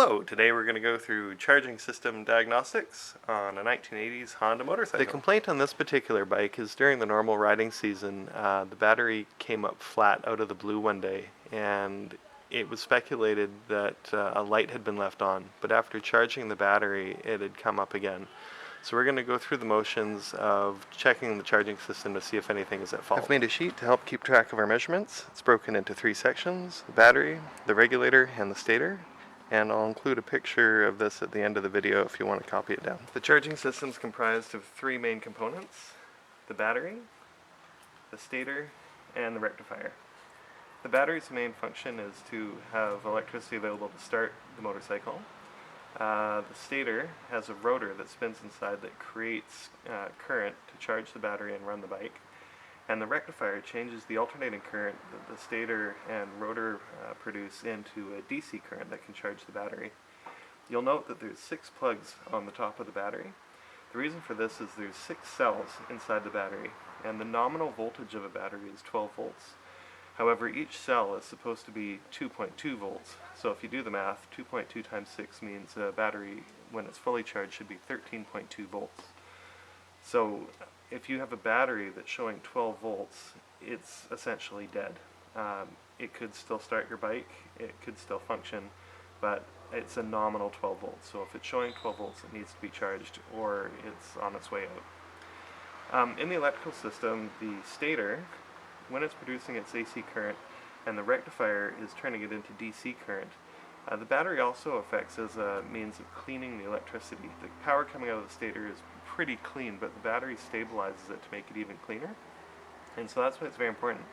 Hello, today we're going to go through charging system diagnostics on a 1980s Honda motorcycle. The complaint on this particular bike is during the normal riding season, the battery came up flat out of the blue one day, and it was speculated that a light had been left on, but after charging the battery it had come up again. So we're going to go through the motions of checking the charging system to see if anything is at fault. I've made a sheet to help keep track of our measurements. It's broken into 3 sections: the battery, the regulator, and the stator. And I'll include a picture of this at the end of the video if you want to copy it down. The charging system is comprised of 3 main components: the battery, the stator, and the rectifier. The battery's main function is to have electricity available to start the motorcycle. The stator has a rotor that spins inside that creates current to charge the battery and run the bike. And the rectifier changes the alternating current that the stator and rotor produce into a DC current that can charge the battery. You'll note that there's 6 plugs on the top of the battery. The reason for this is there's 6 cells inside the battery, and the nominal voltage of a battery is 12 volts. However, each cell is supposed to be 2.2 volts. So if you do the math, 2.2 times 6 means a battery, when it's fully charged, should be 13.2 volts. So if you have a battery that's showing 12 volts, it's essentially dead. It could still start your bike, it could still function, but it's a nominal 12 volts. So if it's showing 12 volts, it needs to be charged or it's on its way out. In the electrical system, the stator, when it's producing its AC current and the rectifier is turning it into DC current, the battery also affects as a means of cleaning the electricity. The power coming out of the stator is pretty clean, but the battery stabilizes it to make it even cleaner. And so that's why it's very important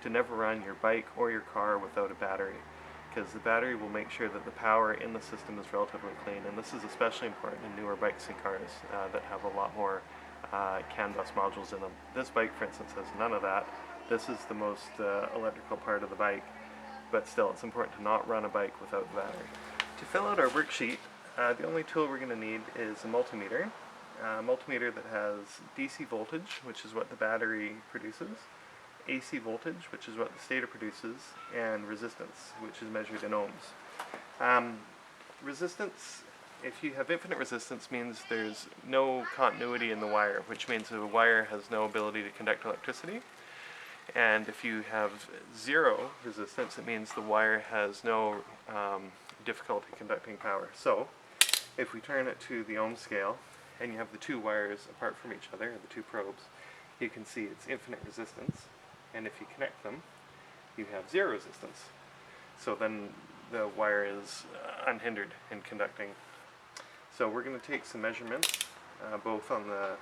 to never run your bike or your car without a battery, because the battery will make sure that the power in the system is relatively clean. And this is especially important in newer bikes and cars that have a lot more CAN bus modules in them. This bike, for instance, has none of that. This is the most electrical part of the bike, but still it's important to not run a bike without the battery. To fill out our worksheet, the only tool we're going to need is a multimeter. A multimeter that has DC voltage, which is what the battery produces, AC voltage, which is what the stator produces, and resistance, which is measured in ohms. Resistance, if you have infinite resistance, means there's no continuity in the wire, which means the wire has no ability to conduct electricity. And if you have 0 resistance, it means the wire has no difficulty conducting power. So if we turn it to the ohm scale, and you have the 2 wires apart from each other, the 2 probes, you can see it's infinite resistance. And if you connect them, you have 0 resistance. So then the wire is unhindered in conducting. So we're going to take some measurements, both on the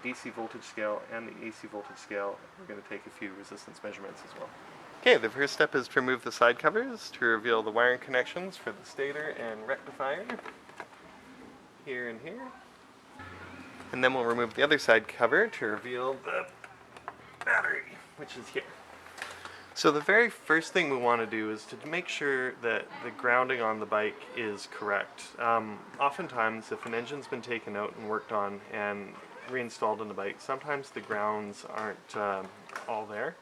DC voltage scale and the AC voltage scale. We're going to take a few resistance measurements as well. Okay, the first step is to remove the side covers to reveal the wiring connections for the stator and rectifier. Here and here. And then we'll remove the other side cover to reveal the battery, which is here. So the very first thing we want to do is to make sure that the grounding on the bike is correct. Oftentimes, if an engine's been taken out and worked on and reinstalled in the bike, sometimes the grounds aren't all there.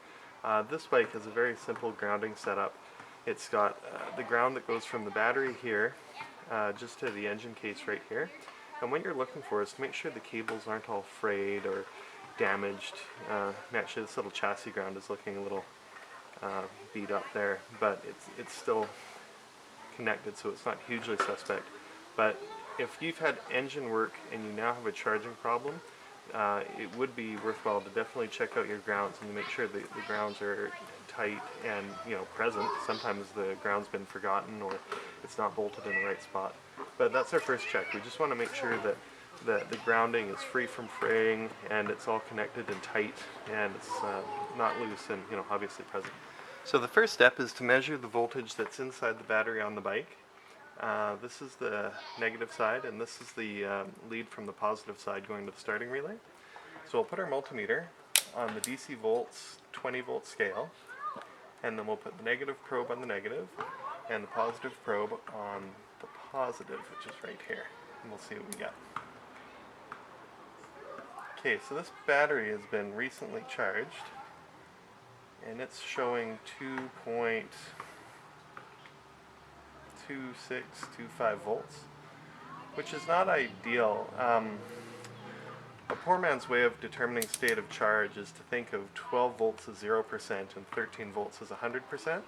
This bike has a very simple grounding setup. It's got the ground that goes from the battery here just to the engine case right here. And what you're looking for is to make sure the cables aren't all frayed or damaged. Actually, this little chassis ground is looking a little beat up there, but it's still connected, so it's not hugely suspect. But if you've had engine work and you now have a charging problem, it would be worthwhile to definitely check out your grounds and make sure that the grounds are tight and present. Sometimes the ground's been forgotten or it's not bolted in the right spot. But that's our first check. We just want to make sure that the grounding is free from fraying and it's all connected and tight and it's not loose and obviously present. So the first step is to measure the voltage that's inside the battery on the bike. This is the negative side, and this is the lead from the positive side going to the starting relay. So we'll put our multimeter on the DCVolts 20 volt scale, and then we'll put the negative probe on the negative and the positive probe on the positive, which is right here, and we'll see what we get. Okay, so this battery has been recently charged, and it's showing 2.2 0.2625 volts, which is not ideal. A poor man's way of determining state of charge is to think of 12 volts as 0% and 13 volts as 100%.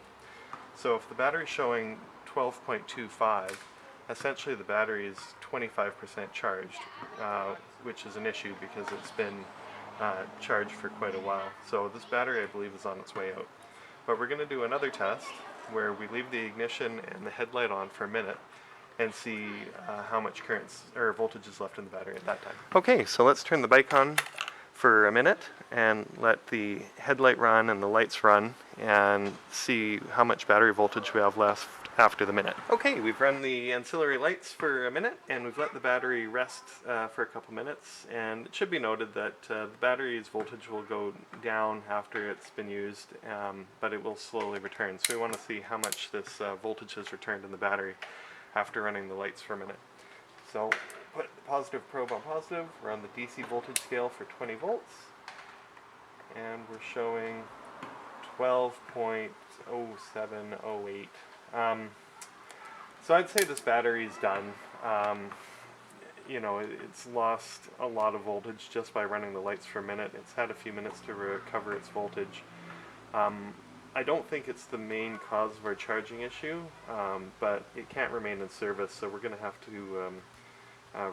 So if the battery is showing 12.25, essentially the battery is 25% charged, which is an issue because it's been charged for quite a while. So this battery, I believe, is on its way out. But we're going to do another test where we leave the ignition and the headlight on for a minute and see how much current or voltage is left in the battery at that time. Okay, so let's turn the bike on for a minute and let the headlight run and the lights run and see how much battery voltage we have left after the minute. Okay, we've run the ancillary lights for a minute and we've let the battery rest for a couple minutes, and it should be noted that the battery's voltage will go down after it's been used, but it will slowly return. So we want to see how much this voltage has returned in the battery after running the lights for a minute. So put the positive probe on positive, we're on the DC voltage scale for 20 volts, and we're showing 12.0708. So I'd say this battery's done. You know, it's lost a lot of voltage just by running the lights for a minute. It's had a few minutes to recover its voltage. I don't think it's the main cause of our charging issue, but it can't remain in service, so we're going to have to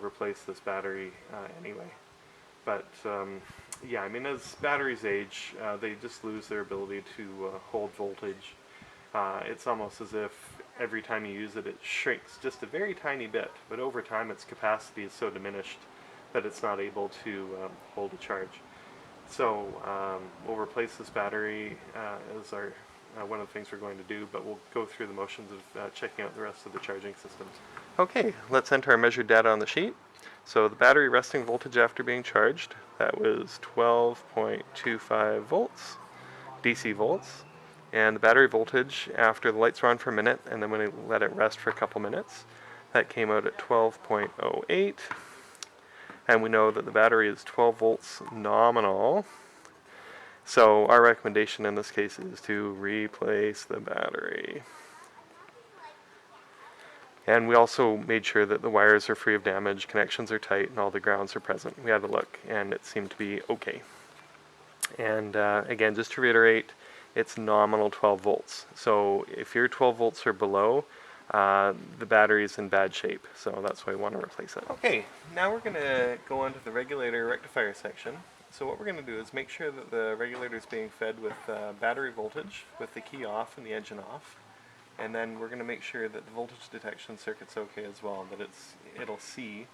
replace this battery anyway. But yeah, I mean, as batteries age, they just lose their ability to hold voltage. It's almost as if every time you use it, it shrinks just a very tiny bit, but over time its capacity is so diminished that it's not able to hold a charge. So we'll replace this battery as our one of the things we're going to do, but we'll go through the motions of checking out the rest of the charging systems. Okay, let's enter our measured data on the sheet. So the battery resting voltage after being charged, that was 12.25 volts, DC volts. And the battery voltage after the lights were on for a minute, and then when we let it rest for a couple minutes, that came out at 12.08. And we know that the battery is 12 volts nominal. So our recommendation in this case is to replace the battery. And we also made sure that the wires are free of damage, connections are tight, and all the grounds are present. We had a look, and it seemed to be okay. And again, just to reiterate, it's nominal 12 volts. So if you're 12 volts or below, the battery's in bad shape. So that's why we want to replace it. Okay, now we're going to go on to the regulator rectifier section. So what we're going to do is make sure that the regulator is being fed with battery voltage with the key off and the engine off. And then we're going to make sure that the voltage detection circuit's okay as well, that it'll see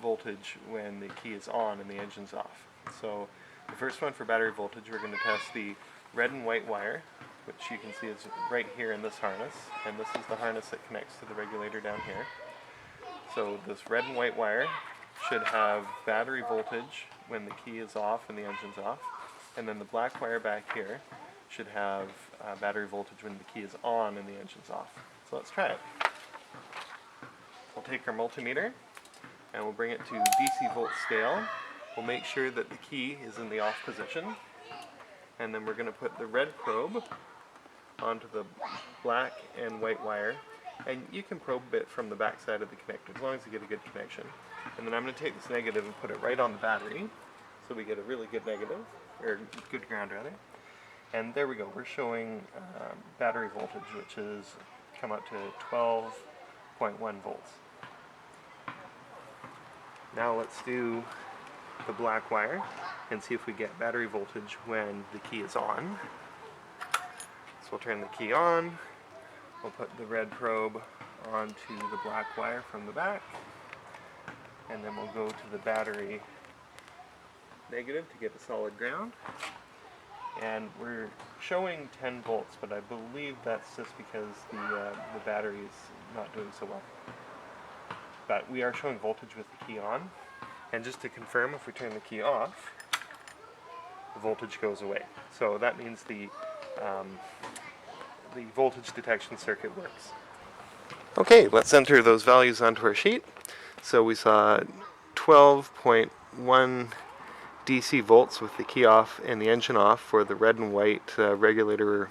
voltage when the key is on and the engine's off. So the first one for battery voltage, we're going to test the red and white wire, which you can see is right here in this harness, and this is the harness that connects to the regulator down here. So this red and white wire should have battery voltage when the key is off and the engine's off, and then the black wire back here should have battery voltage when the key is on and the engine's off. So let's try it. We'll take our multimeter and we'll bring it to DCVolts scale. We'll make sure that the key is in the off position, and then we're going to put the red probe onto the black and white wire, and you can probe it from the back side of the connector as long as you get a good connection. And then I'm going to take this negative and put it right on the battery so we get a really good negative, or good ground rather. And there we go, we're showing battery voltage, which has come up to 12.1 volts. Now let's do the black wire and see if we get battery voltage when the key is on. So we'll turn the key on, we'll put the red probe onto the black wire from the back, and then we'll go to the battery negative to get a solid ground. And we're showing 10 volts, but I believe that's just because the battery is not doing so well. But we are showing voltage with the key on. And just to confirm, if we turn the key off, the voltage goes away. So that means the voltage detection circuit works. Okay, let's enter those values onto our sheet. So we saw 12.1 DC volts with the key off and the engine off for the red and white regulator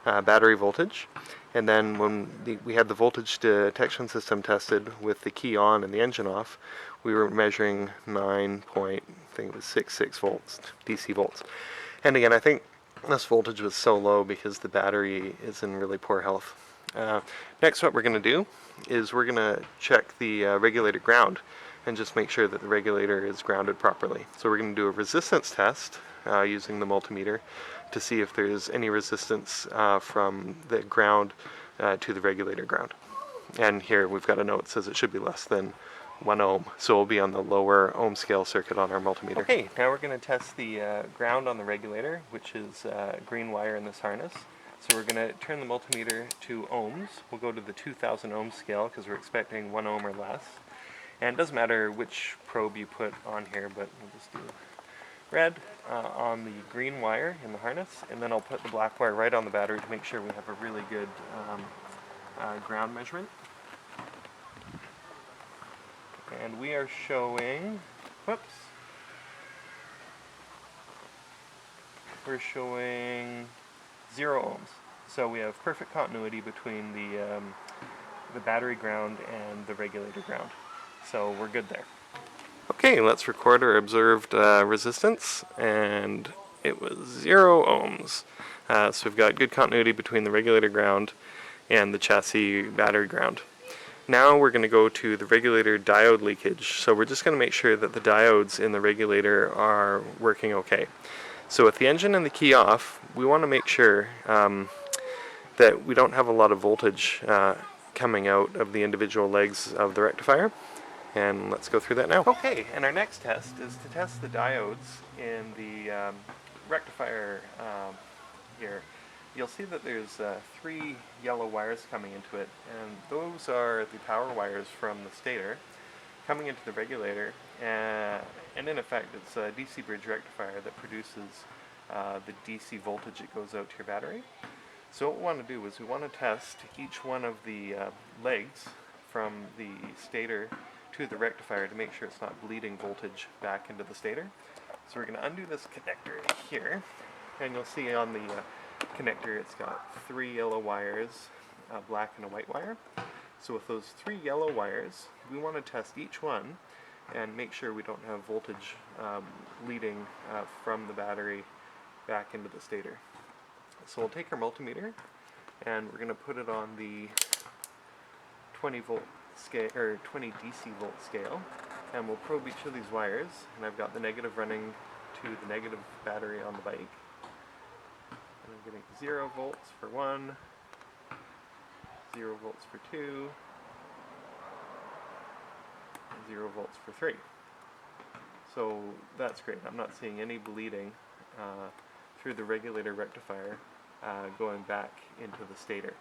battery voltage. And then when we had the voltage detection system tested with the key on and the engine off, we were measuring 9.66 volts, DC volts. And again, I think this voltage was so low because the battery is in really poor health. Next, what we're going to do is we're going to check the regulator ground and just make sure that the regulator is grounded properly. So we're going to do a resistance test using the multimeter to see if there's any resistance from the ground to the regulator ground. And here we've got a note that says it should be less than 1 ohm, so we'll be on the lower ohm scale circuit on our multimeter. Okay, now we're going to test the ground on the regulator, which is green wire in this harness. So we're going to turn the multimeter to ohms. We'll go to the 2000 ohm scale because we're expecting 1 ohm or less. And it doesn't matter which probe you put on here, but we'll just do red on the green wire in the harness, and then I'll put the black wire right on the battery to make sure we have a really good ground measurement. And we are showing, we're showing 0 ohms. So we have perfect continuity between the battery ground and the regulator ground. So we're good there. Okay, let's record our observed resistance, and it was 0 ohms. So we've got good continuity between the regulator ground and the chassis battery ground. Now we're going to go to the regulator diode leakage. So we're just going to make sure that the diodes in the regulator are working okay. So with the engine and the key off, we want to make sure that we don't have a lot of voltage coming out of the individual legs of the rectifier. And let's go through that now. Okay, and our next test is to test the diodes in the rectifier here. You'll see that there's 3 yellow wires coming into it, and those are the power wires from the stator coming into the regulator, and in effect it's a DC bridge rectifier that produces the DC voltage that goes out to your battery. So what we want to do is we want to test each one of the legs from the stator to the rectifier to make sure it's not bleeding voltage back into the stator. So we're going to undo this connector here, and you'll see on the connector it's got 3 yellow wires, a black and a white wire. So with those 3 yellow wires, we want to test each one and make sure we don't have voltage leading from the battery back into the stator. So we'll take our multimeter and we're going to put it on the 20 volt scale, or 20 DC volt scale, and we'll probe each of these wires, and I've got the negative running to the negative battery on the bike. And I'm getting 0 volts for 1, 0 volts for 2, and 0 volts for 3. So that's great. I'm not seeing any bleeding through the regulator rectifier going back into the stator.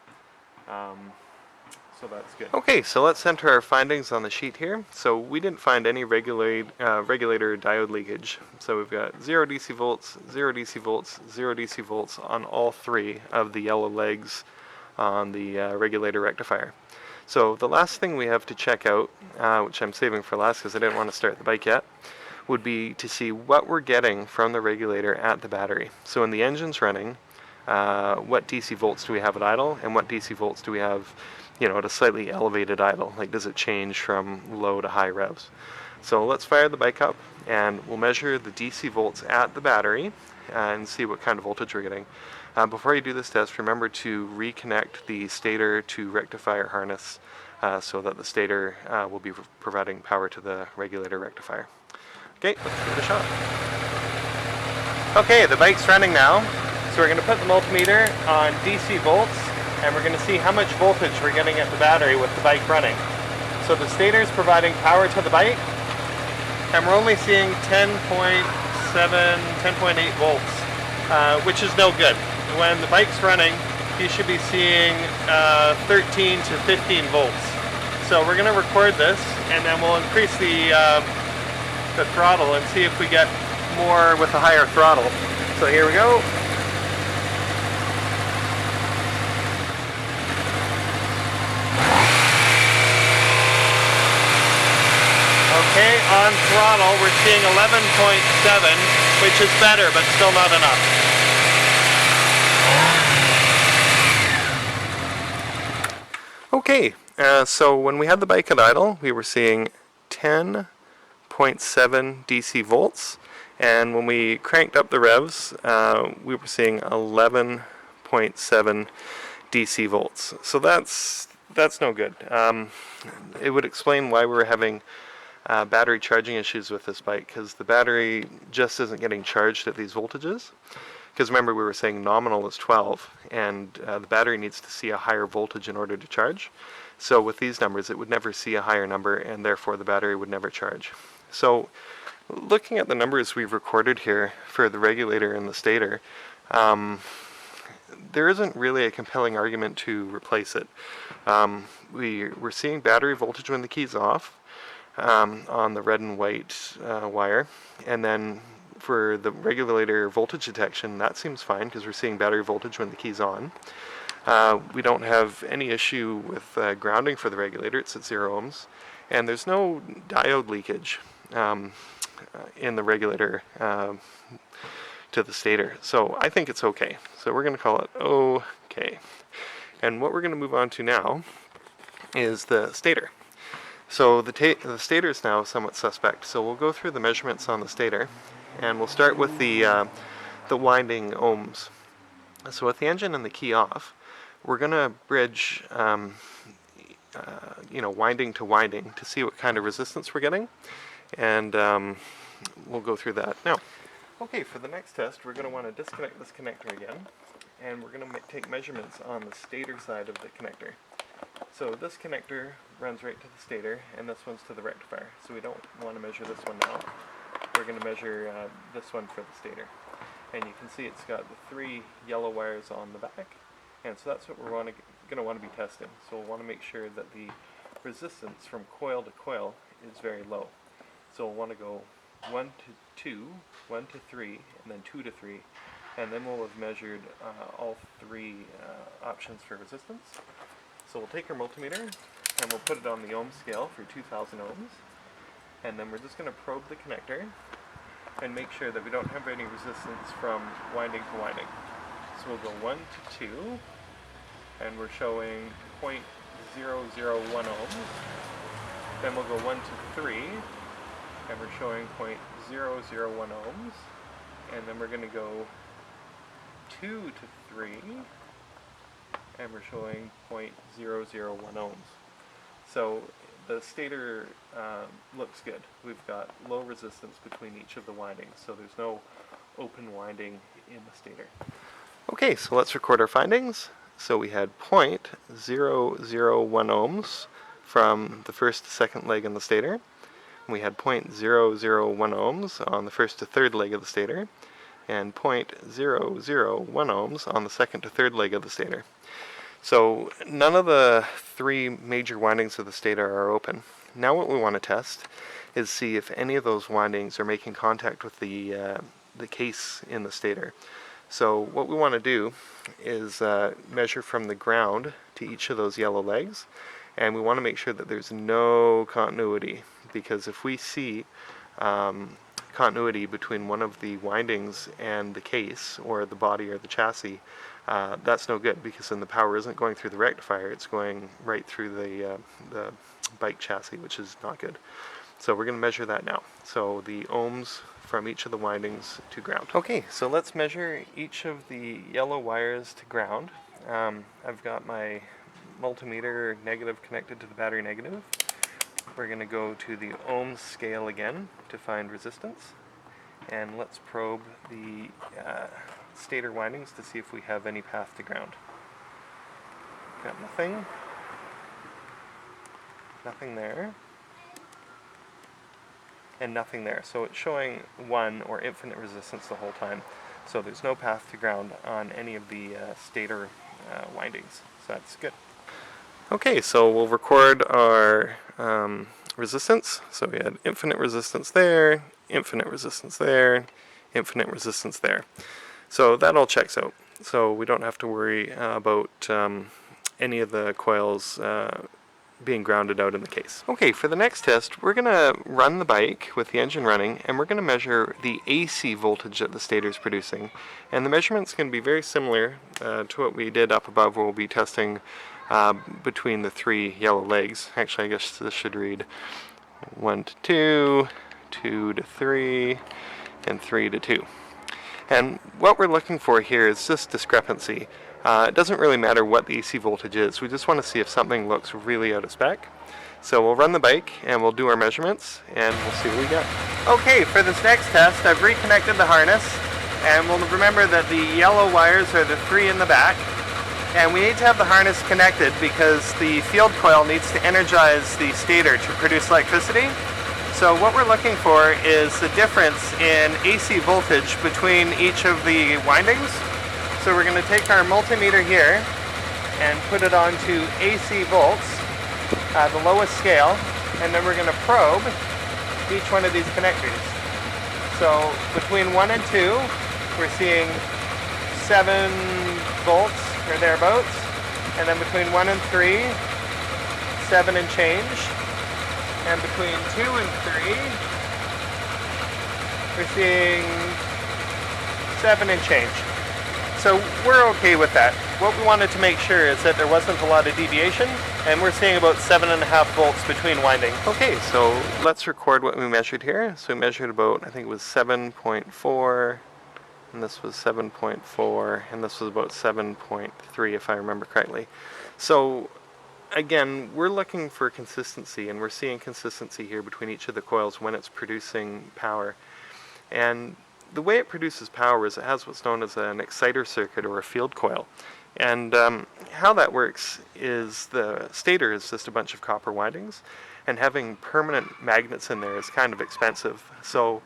So that's good. Okay, so let's enter our findings on the sheet here. So we didn't find any regulator diode leakage. So we've got 0 DC volts, 0 DC volts, 0 DC volts on all 3 of the yellow legs on the regulator rectifier. So the last thing we have to check out, which I'm saving for last because I didn't want to start the bike yet, would be to see what we're getting from the regulator at the battery. So when the engine's running, what DC volts do we have at idle, and what DC volts do we have, at a slightly elevated idle? Like, does it change from low to high revs? So let's fire the bike up, and we'll measure the DC volts at the battery and see what kind of voltage we're getting. Before you do this test, remember to reconnect the stator to rectifier harness so that the stator will be providing power to the regulator rectifier. Okay, let's give it a shot. Okay, the bike's running now. So we're going to put the multimeter on DC volts, and we're going to see how much voltage we're getting at the battery with the bike running. So the stator is providing power to the bike, and we're only seeing 10.7, 10.8 volts, which is no good. When the bike's running, you should be seeing 13 to 15 volts. So we're going to record this, and then we'll increase the throttle and see if we get more with a higher throttle. So here we go. Okay, on throttle we're seeing 11.7, which is better, but still not enough. Okay, so when we had the bike at idle, we were seeing 10.7 DC volts, and when we cranked up the revs, we were seeing 11.7 DC volts. So that's no good. It would explain why we were having battery charging issues with this bike, because the battery just isn't getting charged at these voltages. Because remember, we were saying nominal is 12, and the battery needs to see a higher voltage in order to charge. So with these numbers, it would never see a higher number, and therefore the battery would never charge. So looking at the numbers we've recorded here for the regulator and the stator, there isn't really a compelling argument to replace it. We're seeing battery voltage when the key's off on the red and white wire, and then for the regulator voltage detection, that seems fine because we're seeing battery voltage when the key's on. We don't have any issue with grounding for the regulator. It's at 0 ohms. And there's no diode leakage in the regulator to the stator. So I think it's okay. So we're going to call it okay. And what we're going to move on to now is the stator. So the stator is now somewhat suspect. So we'll go through the measurements on the stator. And we'll start with the winding ohms. So with the engine and the key off, we're going to bridge winding to winding to see what kind of resistance we're getting. And we'll go through that now. Okay, for the next test, we're going to want to disconnect this connector again. And we're going to take measurements on the stator side of the connector. So this connector runs right to the stator, and this one's to the rectifier. So we don't want to measure this one now. We're going to measure this one for the stator. And you can see it's got the 3 yellow wires on the back. And so that's what we're going to want to be testing. So we'll want to make sure that the resistance from coil to coil is very low. So we'll want to go 1 to 2, 1 to 3, and then 2 to 3. And then we'll have measured all 3 options for resistance. So we'll take our multimeter and we'll put it on the ohm scale for 2000 ohms. And then we're just going to probe the connector and make sure that we don't have any resistance from winding to winding. So we'll go 1 to 2, and we're showing 0.001 ohms. Then we'll go 1 to 3, and we're showing 0.001 ohms. And then we're going to go 2 to 3, and we're showing 0.001 ohms. So the stator looks good. We've got low resistance between each of the windings, so there's no open winding in the stator. Okay, so let's record our findings. So we had 0.001 ohms from the first to second leg in the stator. We had 0.001 ohms on the first to third leg of the stator, and 0.001 ohms on the second to third leg of the stator. So none of the 3 major windings of the stator are open. Now what we want to test is see if any of those windings are making contact with the case in the stator. So what we want to do is measure from the ground to each of those yellow legs, and we want to make sure that there's no continuity, because if we see continuity between one of the windings and the case, or the body or the chassis, that's no good, because then the power isn't going through the rectifier, it's going right through the bike chassis, which is not good. So we're going to measure that now. So the ohms from each of the windings to ground. Okay, so let's measure each of the yellow wires to ground. I've got my multimeter negative connected to the battery negative. We're going to go to the ohms scale again to find resistance. And let's probe the stator windings to see if we have any path to ground. Got nothing. Nothing there. And nothing there. So it's showing 1 or infinite resistance the whole time. So there's no path to ground on any of the stator windings. So that's good. Okay, so we'll record our resistance. So we had infinite resistance there, infinite resistance there, infinite resistance there. So that all checks out. So we don't have to worry about any of the coils being grounded out in the case. Okay, for the next test, we're going to run the bike with the engine running, and we're going to measure the AC voltage that the stator is producing. And the measurements can be very similar to what we did up above, where we'll be testing between the 3 yellow legs. Actually, I guess this should read 1 to 2, 2 to 3, and 3 to 2. And what we're looking for here is just discrepancy. It doesn't really matter what the AC voltage is. We just want to see if something looks really out of spec. So we'll run the bike and we'll do our measurements and we'll see what we get. Okay, for this next test I've reconnected the harness, and we'll remember that the yellow wires are the 3 in the back, and we need to have the harness connected because the field coil needs to energize the stator to produce electricity. So what we're looking for is the difference in AC voltage between each of the windings. So we're going to take our multimeter here and put it onto ACVolts, the lowest scale, and then we're going to probe each one of these connectors. So between 1 and 2, we're seeing 7 volts or thereabouts, and then between 1 and 3, 7 and change. And between 2 and 3, we're seeing 7 and change. So we're okay with that. What we wanted to make sure is that there wasn't a lot of deviation, and we're seeing about 7.5 volts between windings. Okay, so let's record what we measured here. So we measured about, I think it was 7.4, and this was 7.4, and this was about 7.3 if I remember correctly. So again, we're looking for consistency, and we're seeing consistency here between each of the coils when it's producing power. And the way it produces power is it has what's known as an exciter circuit or a field coil. And how that works is the stator is just a bunch of copper windings, and having permanent magnets in there is kind of expensive. So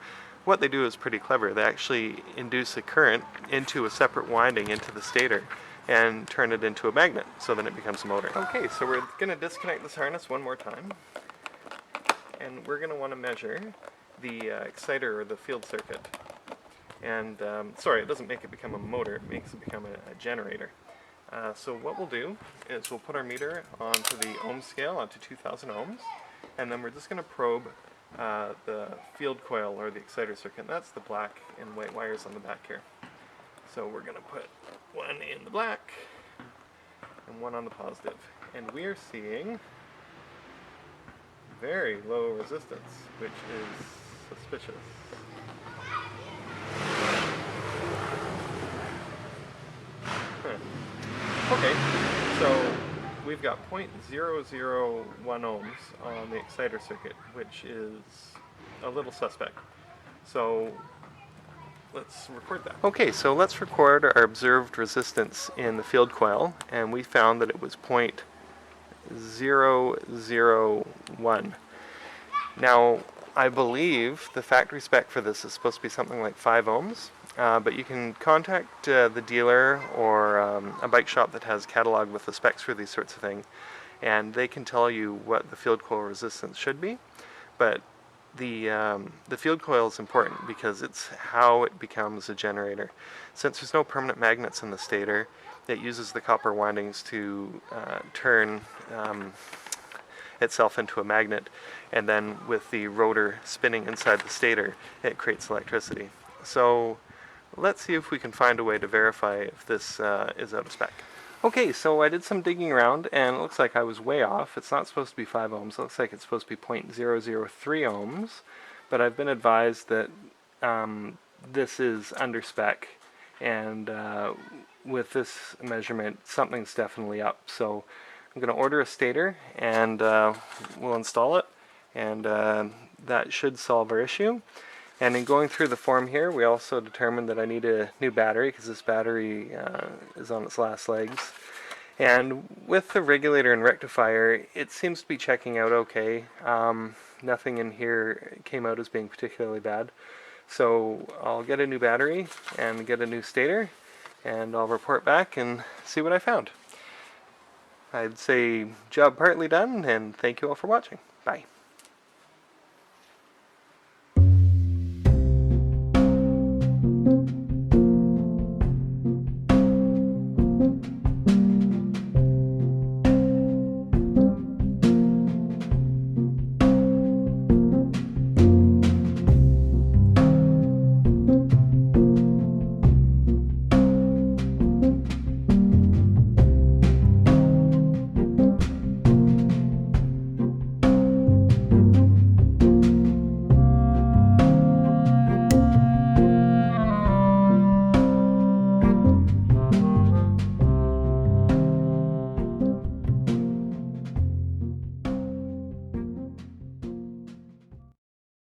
what they do is pretty clever. They actually induce a current into a separate winding into the stator and turn it into a magnet, so then it becomes a motor. Okay, so we're going to disconnect this harness one more time, and we're going to want to measure the exciter or the field circuit. And sorry, it doesn't make it become a motor, it makes it become a generator. So what we'll do is we'll put our meter onto the ohm scale, onto 2000 ohms, and then we're just going to probe the field coil or the exciter circuit, and that's the black and white wires on the back here. So we're going to put one in the black and one on the positive. And we're seeing very low resistance, which is suspicious. Okay, so we've got 0.001 ohms on the exciter circuit, which is a little suspect. So let's record that. Okay, so let's record our observed resistance in the field coil, and we found that it was 0.001. Now, I believe the factory spec for this is supposed to be something like 5 ohms, but you can contact the dealer or a bike shop that has catalog with the specs for these sorts of things, and they can tell you what the field coil resistance should be. But the field coil is important because it's how it becomes a generator. Since there's no permanent magnets in the stator, it uses the copper windings to turn itself into a magnet, and then with the rotor spinning inside the stator, it creates electricity. So let's see if we can find a way to verify if this is out of spec. Okay, so I did some digging around, and it looks like I was way off. It's not supposed to be 5 ohms. It looks like it's supposed to be 0.003 ohms, but I've been advised that this is under spec, and with this measurement, something's definitely up. So I'm going to order a stator, and we'll install it, and that should solve our issue. And in going through the form here, we also determined that I need a new battery because this battery is on its last legs. And with the regulator and rectifier, it seems to be checking out okay. Nothing in here came out as being particularly bad. So I'll get a new battery and get a new stator, and I'll report back and see what I found. I'd say job partly done, and thank you all for watching.